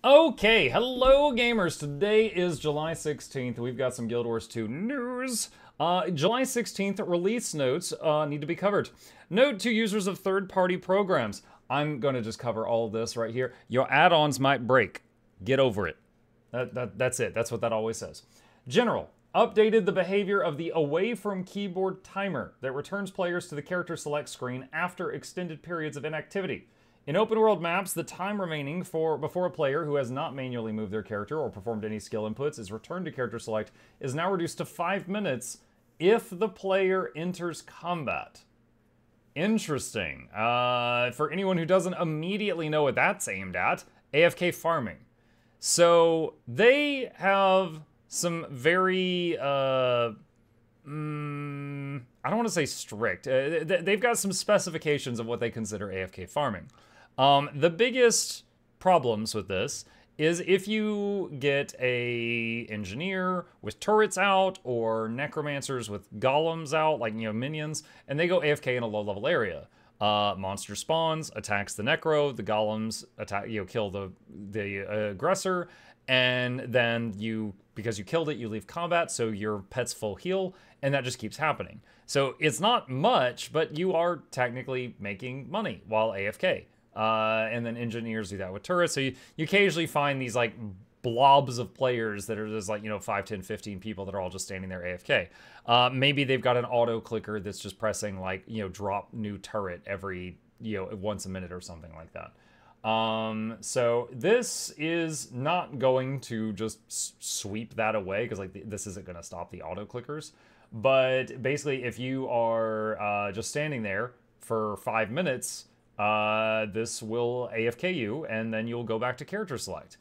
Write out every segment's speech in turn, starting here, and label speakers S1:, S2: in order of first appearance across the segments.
S1: Okay, hello gamers. Today is July 16th. We've got some Guild Wars 2 news. July 16th release notes need to be covered. Note to users of third-party programs. I'm going to just cover all of this right here. Your add-ons might break. Get over it. That's it. That's what that always says. General. Updated the behavior of the away from keyboard timer that returns players to the character select screen after extended periods of inactivity. In open world maps, the time remaining before a player who has not manually moved their character or performed any skill inputs is returned to character select is now reduced to 5 minutes if the player enters combat. Interesting. For anyone who doesn't immediately know what that's aimed at, AFK farming. So they have some very, I don't want to say strict. They've got some specifications of what they consider AFK farming. The biggest problems with this is if you get a engineer with turrets out or necromancers with golems out, like, minions, and they go AFK in a low-level area. Monster spawns, attacks the necro, the golems attack, kill the aggressor, and then because you killed it, you leave combat, so your pet's full heal, and that just keeps happening. So it's not much, but you are technically making money while AFK. And then engineers do that with turrets. So you occasionally find these like blobs of players that are just like, 5, 10, 15 people that are all just standing there AFK. Maybe they've got an auto clicker that's just pressing like, drop new turret every, once a minute or something like that. So this is not going to just sweep that away because like this isn't going to stop the auto clickers. But basically if you are just standing there for 5 minutes, this will AFK you, and then you'll go back to character select.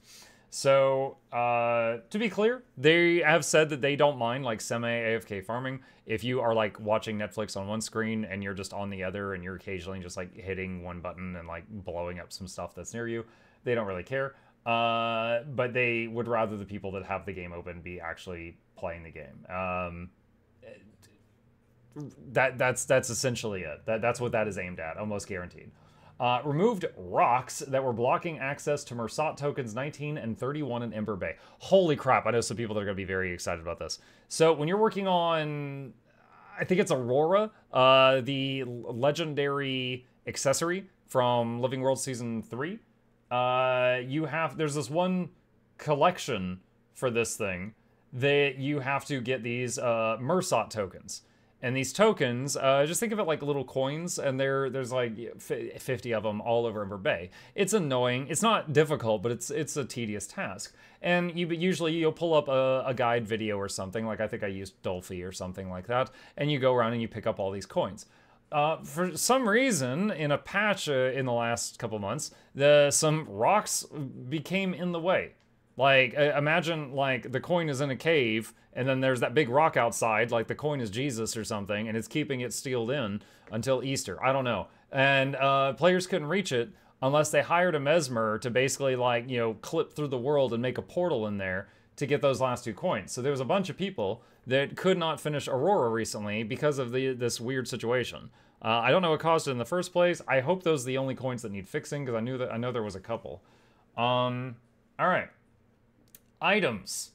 S1: So, to be clear, they have said that they don't mind, like, semi-AFK farming. If you are, like, watching Netflix on one screen, and you're just on the other, and you're occasionally just, like, hitting one button and, like, blowing up some stuff that's near you, they don't really care. But they would rather the people that have the game open be actually playing the game. That's essentially it. That's what that is aimed at, almost guaranteed. Removed rocks that were blocking access to Mersat tokens 19 and 31 in Ember Bay. Holy crap, I know some people that are going to be very excited about this. So when you're working on, I think it's Aurora, the legendary accessory from Living World Season 3, there's this one collection for this thing that you have to get these Mersat tokens. And these tokens, just think of it like little coins, and there's like 50 of them all over Ember Bay. It's annoying. It's not difficult, but it's a tedious task. And you'll pull up a guide video or something, like I think I used Dolphy or something like that, and you go around and you pick up all these coins. For some reason, in a patch in the last couple months, some rocks became in the way. Like, imagine, like, the coin is in a cave, and then there's that big rock outside, like the coin is Jesus or something, and it's keeping it sealed in until Easter. I don't know. And players couldn't reach it unless they hired a mesmer to basically, like, clip through the world and make a portal in there to get those last 2 coins. So there was a bunch of people that could not finish Aurora recently because of this weird situation. I don't know what caused it in the first place. I hope those are the only coins that need fixing, because I know there was a couple. All right. Items.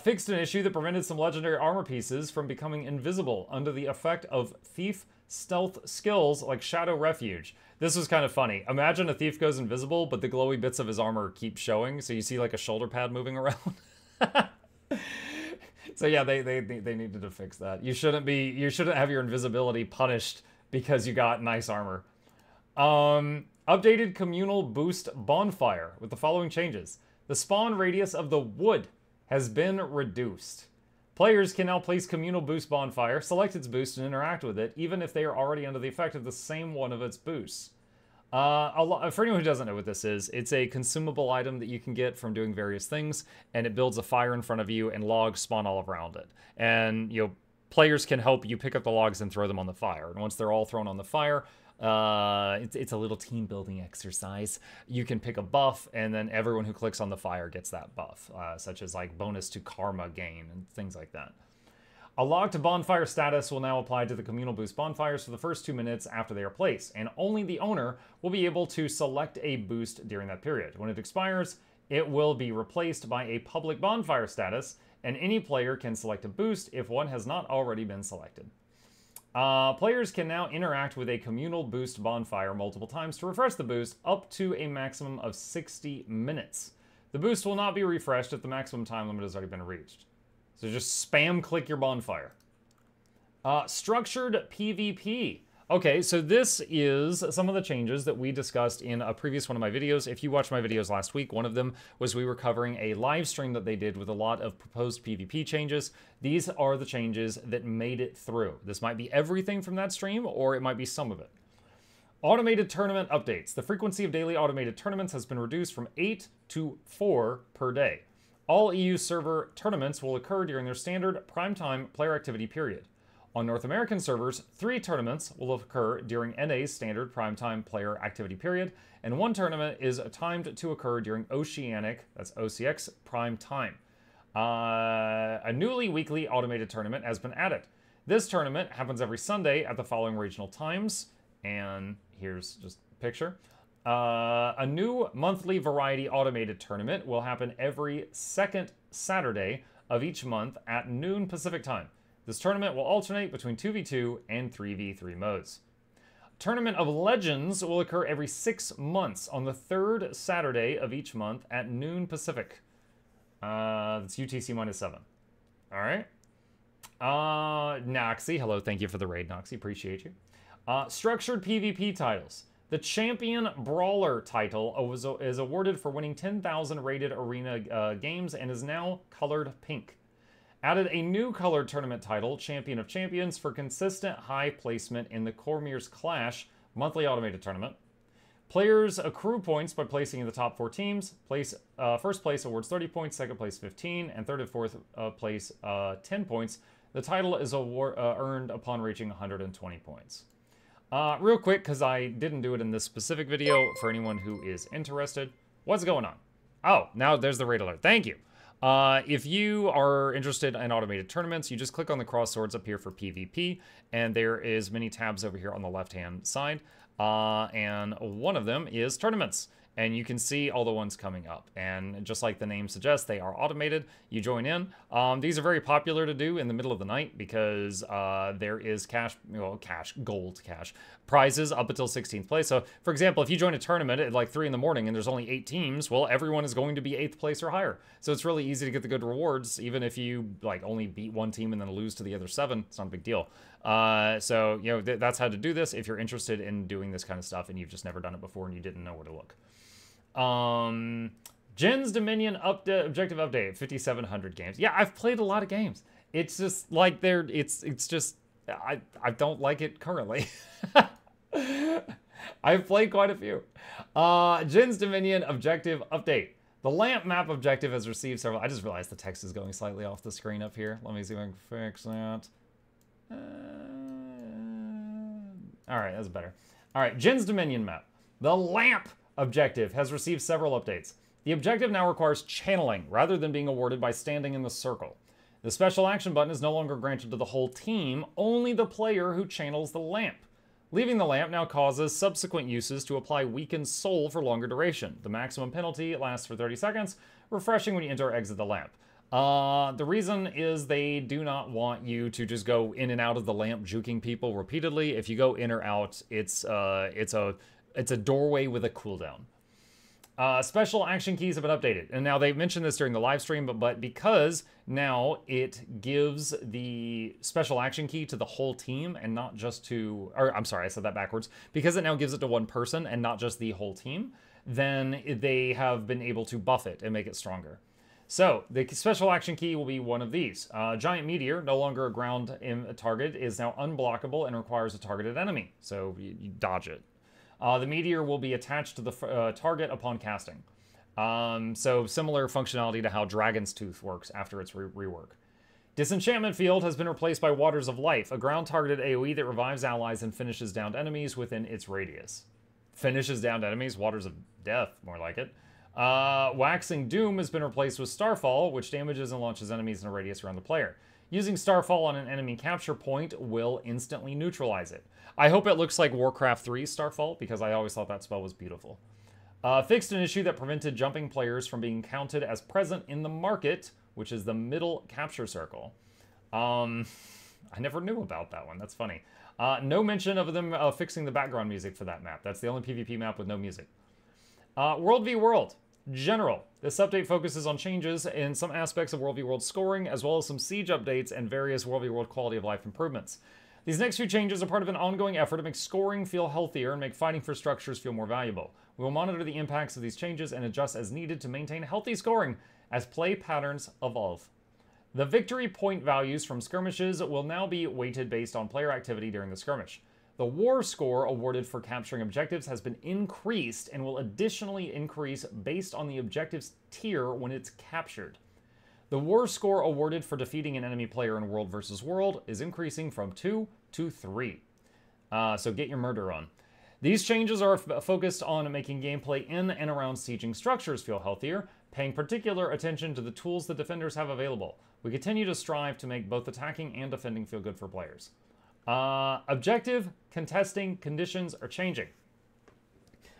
S1: Fixed an issue that prevented some legendary armor pieces from becoming invisible under the effect of thief stealth skills like Shadow Refuge. This was kind of funny. Imagine a thief goes invisible, but the glowy bits of his armor keep showing, so you see like a shoulder pad moving around. So yeah, they needed to fix that. You shouldn't have your invisibility punished because you got nice armor. Updated communal boost bonfire with the following changes. The spawn radius of the wood has been reduced. Players can now place communal boost bonfire, select its boost, and interact with it, even if they are already under the effect of the same one of its boosts. For anyone who doesn't know what this is, it's a consumable item that you can get from doing various things, and it builds a fire in front of you, and logs spawn all around it. And, players can help you pick up the logs and throw them on the fire. And once they're all thrown on the fire, it's a little team building exercise. You can pick a buff, and then everyone who clicks on the fire gets that buff, such as like bonus to karma gain and things like that. A locked bonfire status will now apply to the communal boost bonfires for the first 2 minutes after they are placed, and only the owner will be able to select a boost during that period. When it expires, It will be replaced by a public bonfire status, and any player can select a boost if one has not already been selected. Players can now interact with a communal boost bonfire multiple times to refresh the boost up to a maximum of 60 minutes. The boost will not be refreshed if the maximum time limit has already been reached. So just spam click your bonfire. Structured PvP. Okay, so this is some of the changes that we discussed in a previous one of my videos. If you watched my videos last week, one of them was we were covering a live stream that they did with a lot of proposed PvP changes. These are the changes that made it through. This might be everything from that stream, or it might be some of it. Automated tournament updates. The frequency of daily automated tournaments has been reduced from 8 to 4 per day. All EU server tournaments will occur during their standard primetime player activity period. On North American servers, 3 tournaments will occur during NA's standard primetime player activity period, and 1 tournament is timed to occur during Oceanic, that's OCX, prime time. A newly weekly automated tournament has been added. This tournament happens every Sunday at the following regional times, and here's just a picture. A new monthly variety automated tournament will happen every second Saturday of each month at noon Pacific time. This tournament will alternate between 2v2 and 3v3 modes. Tournament of Legends will occur every 6 months on the 3rd Saturday of each month at noon Pacific. That's UTC -7. All right. Noxxi, hello, thank you for the raid, Noxxi, appreciate you. Structured PvP titles. The Champion Brawler title is awarded for winning 10,000 rated arena games and is now colored pink. Added a new colored tournament title, Champion of Champions, for consistent high placement in the Cormier's Clash monthly automated tournament. Players accrue points by placing in the top 4 teams. First place awards 30 points, second place 15, and third and fourth place 10 points. The title is earned upon reaching 120 points. Real quick, because I didn't do it in this specific video, for anyone who is interested, what's going on? Oh, now there's the raid alert. Thank you. If you are interested in automated tournaments, you just click on the cross swords up here for PvP, and there is many tabs over here on the left-hand side, and one of them is tournaments. And you can see all the ones coming up. And just like the name suggests, they are automated. You join in. These are very popular to do in the middle of the night because there is gold cash, prizes up until 16th place. So, for example, if you join a tournament at like 3 in the morning and there's only 8 teams, well, everyone is going to be 8th place or higher. So it's really easy to get the good rewards, even if you like only beat one team and then lose to the other 7. It's not a big deal. So, you know, that's how to do this if you're interested in doing this kind of stuff and you've just never done it before and you didn't know where to look. Jin's Dominion objective update, 5,700 games. Yeah, I've played a lot of games. It's just like it's just, I don't like it currently. I've played quite a few. Jin's Dominion objective update. The lamp map objective has received several, I just realized the text is going slightly off the screen up here. Let me see if I can fix that. All right, that's better. All right, Jin's Dominion map. The lamp objective has received several updates. The objective now requires channeling rather than being awarded by standing in the circle. The special action button is no longer granted to the whole team, only the player who channels the lamp. Leaving the lamp now causes subsequent uses to apply weakened soul for longer duration. The maximum penalty lasts for 30 seconds, refreshing when you enter or exit the lamp. The reason is they do not want you to just go in and out of the lamp juking people repeatedly. If you go in or out, it's a doorway with a cooldown. Special action keys have been updated. And now they mentioned this during the live stream, but because now it gives the special action key to the whole team and not just to, or I'm sorry, I said that backwards. Because it now gives it to one person and not just the whole team, then they have been able to buff it and make it stronger. So the special action key will be one of these. Giant Meteor, no longer a ground target, is now unblockable and requires a targeted enemy. So you dodge it. The meteor will be attached to the target upon casting. So similar functionality to how Dragon's Tooth works after its rework. Disenchantment Field has been replaced by Waters of Life, a ground-targeted AoE that revives allies and finishes downed enemies within its radius. Finishes downed enemies? Waters of Death, more like it. Waxing Doom has been replaced with Starfall, which damages and launches enemies in a radius around the player. Using Starfall on an enemy capture point will instantly neutralize it. I hope it looks like Warcraft 3's Starfall, because I always thought that spell was beautiful. Fixed an issue that prevented jumping players from being counted as present in the market, which is the middle capture circle. I never knew about that one. That's funny. No mention of them fixing the background music for that map. That's the only PvP map with no music. World v World. General. This update focuses on changes in some aspects of World v World scoring, as well as some siege updates and various World v World quality of life improvements. These next few changes are part of an ongoing effort to make scoring feel healthier and make fighting for structures feel more valuable. We will monitor the impacts of these changes and adjust as needed to maintain healthy scoring as play patterns evolve. The victory point values from skirmishes will now be weighted based on player activity during the skirmish. The war score awarded for capturing objectives has been increased and will additionally increase based on the objective's tier when it's captured. The war score awarded for defeating an enemy player in World vs. World is increasing from 2 to 3. So get your murder on. These changes are focused on making gameplay in and around sieging structures feel healthier, paying particular attention to the tools the defenders have available. We continue to strive to make both attacking and defending feel good for players. Objective contesting conditions are changing.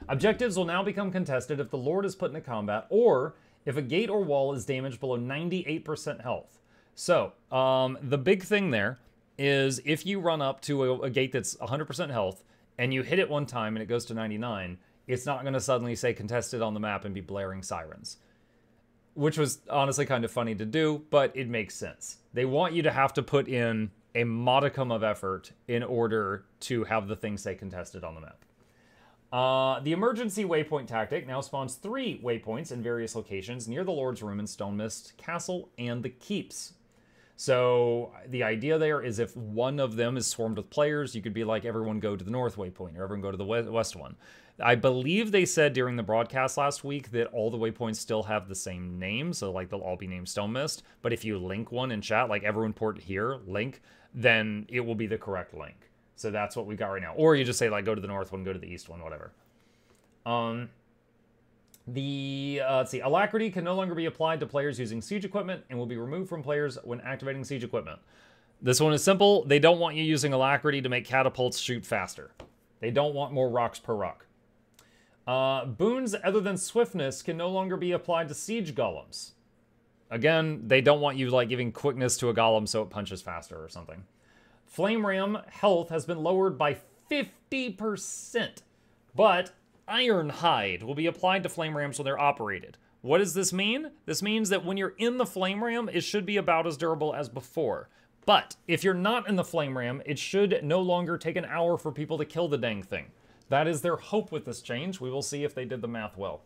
S1: Objectives will now become contested if the Lord is put into combat or if a gate or wall is damaged below 98% health. So, the big thing there is if you run up to a gate that's 100% health and you hit it one time and it goes to 99, it's not going to suddenly say contested on the map and be blaring sirens. Which was honestly kind of funny to do, but it makes sense. They want you to have to put in a modicum of effort in order to have the thing say contested on the map. The emergency waypoint tactic now spawns 3 waypoints in various locations near the Lord's Room in Stone Mist Castle and the Keeps. So the idea there is if one of them is swarmed with players, you could be like, everyone go to the north waypoint or everyone go to the west one. I believe they said during the broadcast last week that all the waypoints still have the same name, so like they'll all be named Stone Mist, but if you link one in chat, like everyone port here, link, then it will be the correct link. So that's what we got right now. Or you just say like go to the north one, go to the east one, whatever. Let's see, alacrity can no longer be applied to players using siege equipment and will be removed from players when activating siege equipment. This one is simple. They don't want you using alacrity to make catapults shoot faster. They don't want more rocks per rock. Boons other than swiftness can no longer be applied to siege golems. Again, they don't want you like giving quickness to a golem so it punches faster or something. Flame Ram health has been lowered by 50%, but Iron Hide will be applied to Flame Rams when they're operated. What does this mean? This means that when you're in the Flame Ram, it should be about as durable as before. But if you're not in the Flame Ram, it should no longer take an hour for people to kill the dang thing. That is their hope with this change. We will see if they did the math well.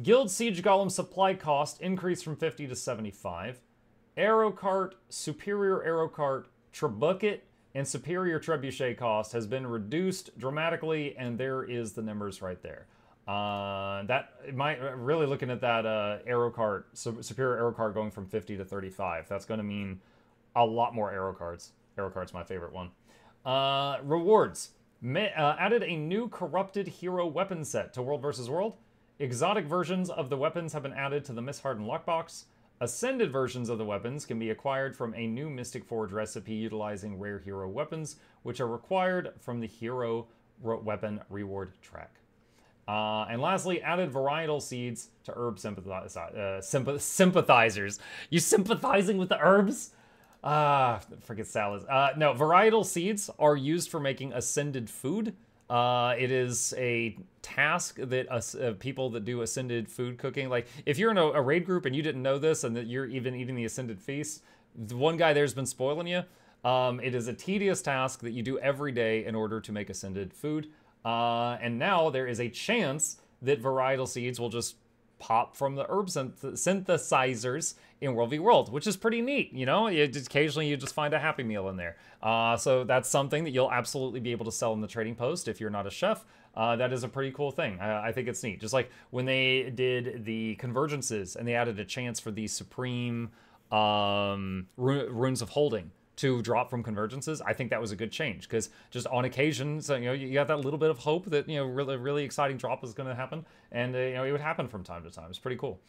S1: Guild Siege Golem supply cost increased from 50 to 75. Arrow Cart, Superior Arrow Cart, Trebuchet, and Superior Trebuchet cost has been reduced dramatically, and there is the numbers right there. Really looking at that Arrow Cart, Superior Arrow Cart going from 50 to 35, that's going to mean a lot more Arrow Carts. Arrow Cart's my favorite one. Rewards. Added a new Corrupted Hero weapon set to World vs. World. Exotic versions of the weapons have been added to the Misthardened lockbox. Ascended versions of the weapons can be acquired from a new Mystic Forge recipe utilizing rare hero weapons, which are required from the hero weapon reward track. And lastly, added varietal seeds to herb sympathizers. You sympathizing with the herbs? Forget salads. No, varietal seeds are used for making ascended food. It is a task that people that do ascended food cooking, like if you're in a raid group and you didn't know this and that you're even eating the ascended feast, the one guy there's been spoiling you. It is a tedious task that you do every day in order to make ascended food. And now there is a chance that varietal seeds will just pop from the herb synthesizers in World v World, which is pretty neat. You know, occasionally you just find a Happy Meal in there. So that's something that you'll absolutely be able to sell in the trading post if you're not a chef. That is a pretty cool thing. I think it's neat. Just like when they did the convergences and they added a chance for the supreme runes of holding to drop from convergences, I think that was a good change, because just on occasion, so, you know, you got that little bit of hope that, you know, really exciting drop is going to happen, and you know, it would happen from time to time. It's pretty cool.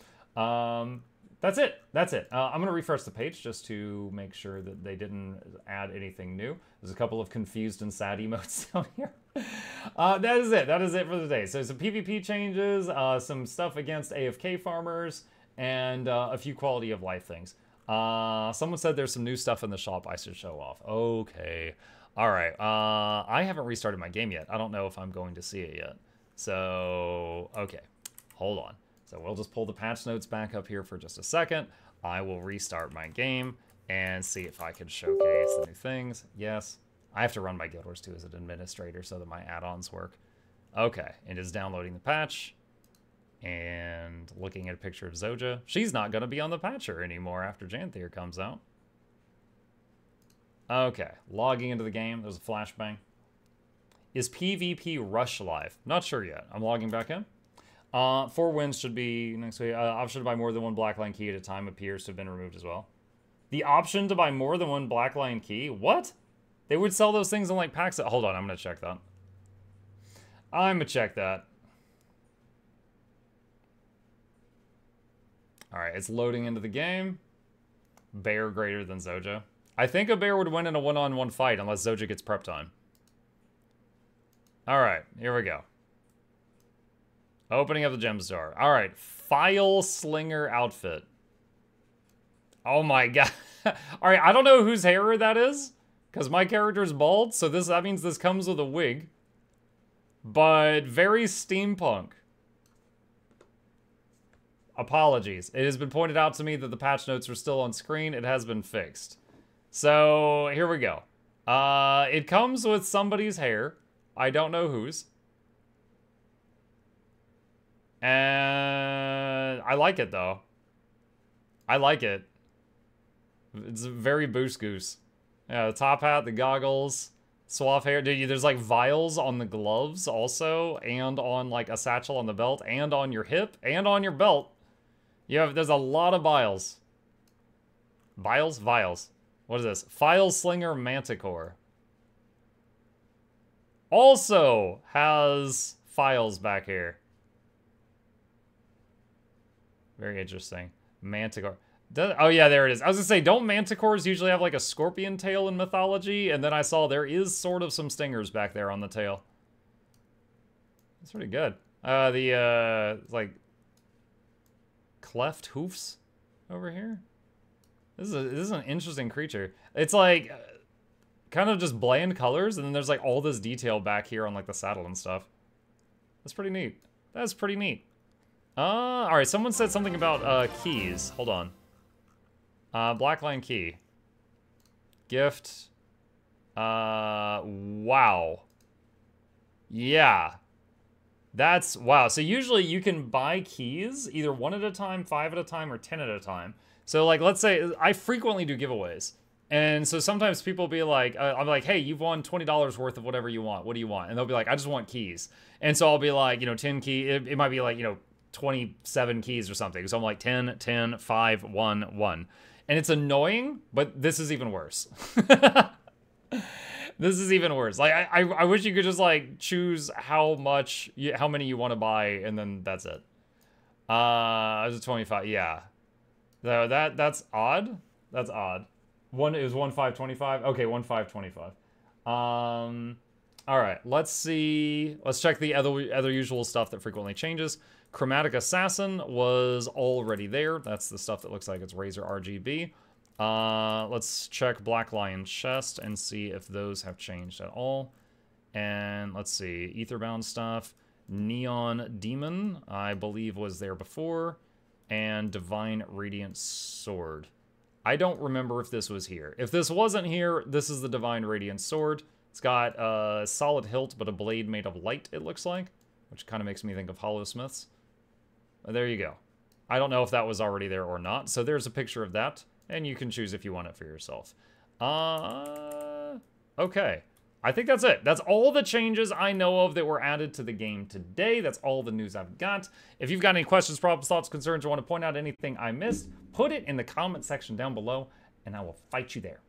S1: That's it. That's it. I'm going to refresh the page just to make sure that they didn't add anything new. There's a couple of confused and sad emotes down here. That is it. That is it for the day. So some PvP changes, some stuff against AFK farmers, and a few quality of life things. Someone said there's some new stuff in the shop I should show off. Okay. All right. I haven't restarted my game yet. I don't know if I'm going to see it yet. So, okay. Hold on. So we'll just pull the patch notes back up here for just a second. I will restart my game and see if I can showcase the new things. Yes. I have to run my Guild Wars 2 as an administrator so that my add-ons work. Okay. It is downloading the patch and looking at a picture of Zoja. She's not going to be on the patcher anymore after Janthier comes out. Okay. Logging into the game. There's a flashbang. Is PvP Rush live? Not sure yet. I'm logging back in. 4 wins should be next week. Option to buy more than one Blackline key at a time appears to have been removed as well. The option to buy more than one Blackline key? What? They would sell those things in like packs. Hold on, I'm going to check that. I'm going to check that. Alright, it's loading into the game. Bear greater than Zoja. I think a bear would win in a one-on-one fight unless Zoja gets prep time. Alright, here we go. Opening up the gem star. Alright, File Slinger outfit. Oh my god. Alright, I don't know whose hair that is, because my character is bald, so that means this comes with a wig. But very steampunk. Apologies. It has been pointed out to me that the patch notes are still on screen. It has been fixed. So, here we go. It comes with somebody's hair. I don't know whose. And I like it, though. I like it. It's very Boost Goose. Yeah, the top hat, the goggles, swath hair. Dude, there's like vials on the gloves also, and on like a satchel on the belt, and on your hip, and on your belt. There's a lot of vials. Vials? Vials. What is this? File Slinger Manticore. Also has files back here. Very interesting. Manticore. Oh yeah, there it is. I was gonna say, don't manticores usually have like a scorpion tail in mythology? And then I saw there is sort of some stingers back there on the tail. That's pretty good. Like cleft hoofs over here. This is an interesting creature. It's like kind of just bland colors, and then there's like all this detail back here on like the saddle and stuff. That's pretty neat. That's pretty neat. Alright, someone said something about keys. Hold on. Blackline key. Gift. Wow. Yeah. That's, wow. So usually you can buy keys, either 1 at a time, 5 at a time, or 10 at a time. So like, let's say, I frequently do giveaways. And so sometimes people be like, I'm like, hey, you've won $20 worth of whatever you want. What do you want? And they'll be like, I just want keys. And so I'll be like, 10 key. It might be like, 27 keys or something. So I'm like 10, 10, 5, 1, 1. And it's annoying, but this is even worse. This is even worse. Like, I wish you could just like choose how many you want to buy, and then that's it. Is it 25? Yeah. So that's odd. That's odd. It was 1, 5, 25. Okay, 1, 5, 25. All right. Let's see. Let's check the other usual stuff that frequently changes. Chromatic Assassin was already there. That's the stuff that looks like it's Razor RGB. Let's check Black Lion Chest and see if those have changed at all. And let's see, Etherbound stuff. Neon Demon, I believe, was there before. And Divine Radiant Sword. I don't remember if this was here. If this wasn't here, this is the Divine Radiant Sword. It's got a solid hilt, but a blade made of light, it looks like. Which kind of makes me think of Hollow Smiths. There you go. I don't know if that was already there or not. So there's a picture of that. And you can choose if you want it for yourself. Okay. I think that's it. That's all the changes I know of that were added to the game today. That's all the news I've got. If you've got any questions, problems, thoughts, concerns, or want to point out anything I missed, put it in the comment section down below, and I will fight you there.